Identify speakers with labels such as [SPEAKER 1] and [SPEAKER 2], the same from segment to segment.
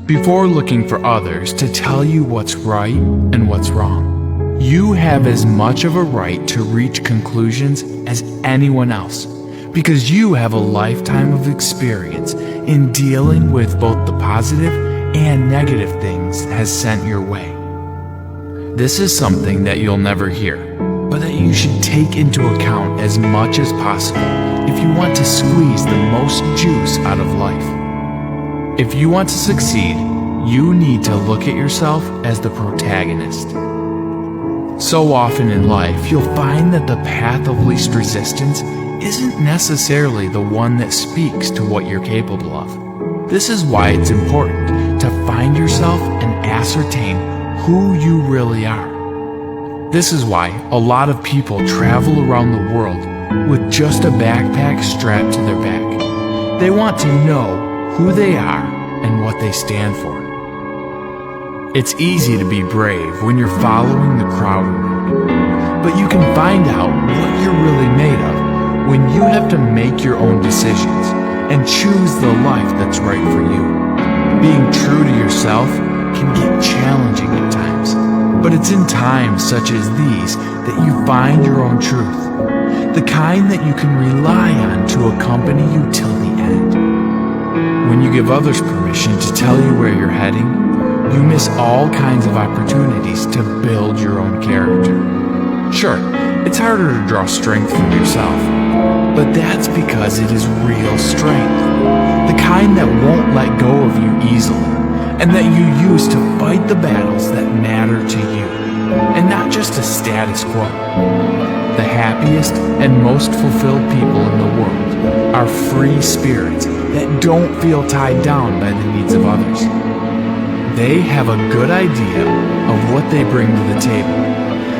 [SPEAKER 1] before looking for others to tell you what's right and what's wrong. You have as much of a right to reach conclusions as anyone else, because you have a lifetime of experience in dealing with both the positive and negative things has sent your way. This is something that you'll never hear, but that you should take into account as much as possible if you want to squeeze the most juice out of life. If you want to succeed, you need to look at yourself as the protagonist. So often in life, you'll find that the path of least resistance isn't necessarily the one that speaks to what you're capable of. This is why it's important to find yourself and ascertain who you really are. This is why a lot of people travel around the world with just a backpack strapped to their back. They want to know who they are and what they stand for. It's easy to be brave when you're following the crowd around, but you can find out what you're really made of when you have to make your own decisions and choose the life that's right for you. Being true to yourself can get challenging at times, but it's in times such as these that you find your own truth, the kind that you can rely on to accompany you till the end. When you give others permission to tell you where you're heading, you miss all kinds of opportunities to build your own character. Sure, it's harder to draw strength from yourself, but that's because it is real strength, the kind that won't let go of you easily, and that you use to fight the battles that matter to you, and not just a status quo. The happiest and most fulfilled people in the world are free spirits that don't feel tied down by the needs of others. They have a good idea of what they bring to the table,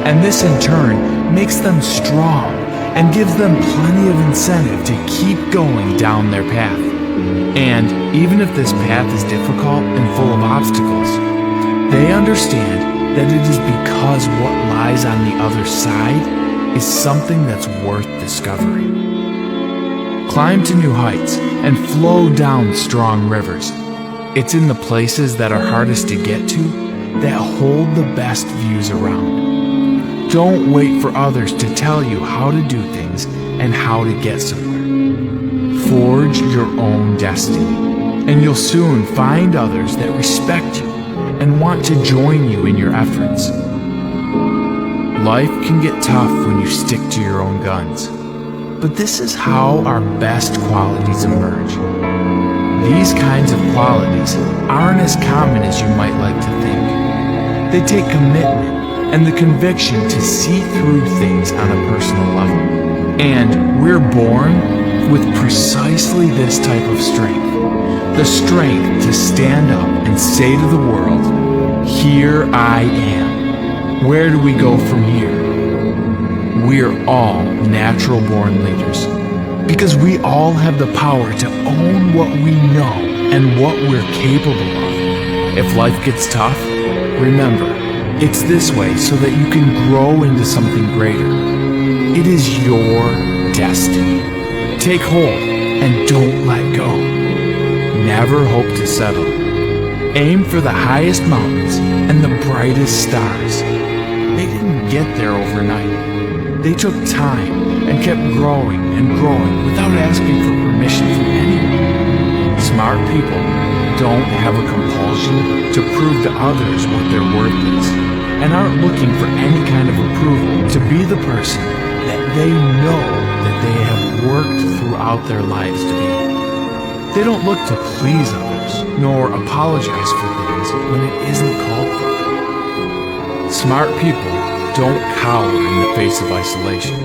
[SPEAKER 1] and this in turn makes them strong and gives them plenty of incentive to keep going down their path. And even if this path is difficult and full of obstacles, they understand that it is because what lies on the other side is something that's worth discovering. Climb to new heights and flow down strong rivers. It's in the places that are hardest to get to that hold the best views around. Don't wait for others to tell you how to do things and how to get somewhere. Forge your own destiny, and you'll soon find others that respect you and want to join you in your efforts. Life can get tough when you stick to your own guns, but this is how our best qualities emerge. These kinds of qualities aren't as common as you might like to think. They take commitment and the conviction to see through things on a personal level. And we're born with precisely this type of strength. The strength to stand up and say to the world, "Here I am." Where do we go from here? We're all natural born leaders, because we all have the power to own what we know and what we're capable of. If life gets tough, remember, it's this way so that you can grow into something greater. It is your destiny. Take hold and don't let go. Never hope to settle. Aim for the highest mountains and the brightest stars. They didn't get there overnight. They took time and kept growing and growing without asking for permission from anyone. Smart people don't have a compulsion to prove to others what their worth is, and aren't looking for any kind of approval to be the person that they know that they have worked throughout their lives to be. They don't look to please others, nor apologize for things when it isn't called for. Smart people don't cower in the face of isolation.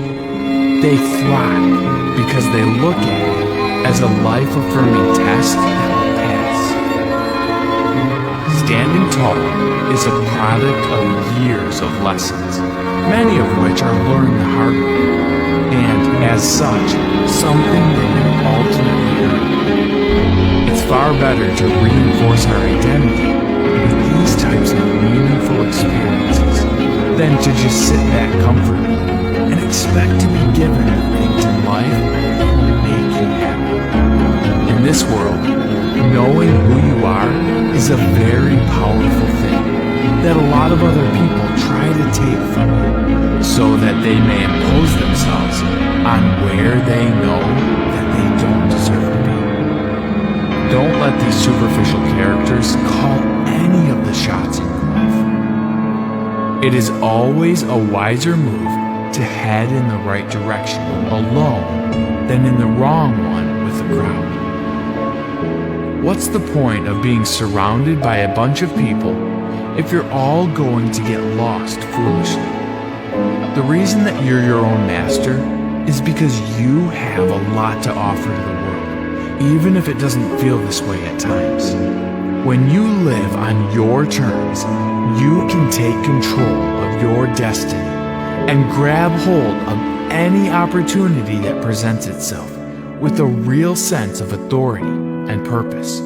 [SPEAKER 1] They thrive because they look at it as a life-affirming test that will pass. Standing tall is a product of years of lessons, many of which are learned the hard way, and as such, something that you ultimately earn. It's far better to reinforce our identity with these types of meaningful experiences than to just sit back comfortably and expect to be given the things in life that will make you happy. In this world, knowing who you are is is a very powerful thing that a lot of other people try to take from you so that they may impose themselves on where they know that they don't deserve to be. Don't let these superficial characters call any of the shots in your life. It is always a wiser move to head in the right direction alone than in the wrong one with a crowd. What's the point of being surrounded by a bunch of people if you're all going to get lost foolishly? The reason that you're your own master is because you have a lot to offer to the world, even if it doesn't feel this way at times. When you live on your terms, you can take control of your destiny and grab hold of any opportunity that presents itself with a real sense of authority and purpose.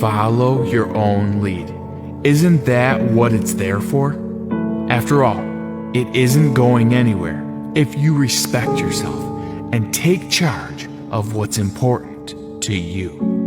[SPEAKER 1] Follow your own lead. Isn't that what it's there for? After all, it isn't going anywhere if you respect yourself and take charge of what's important to you.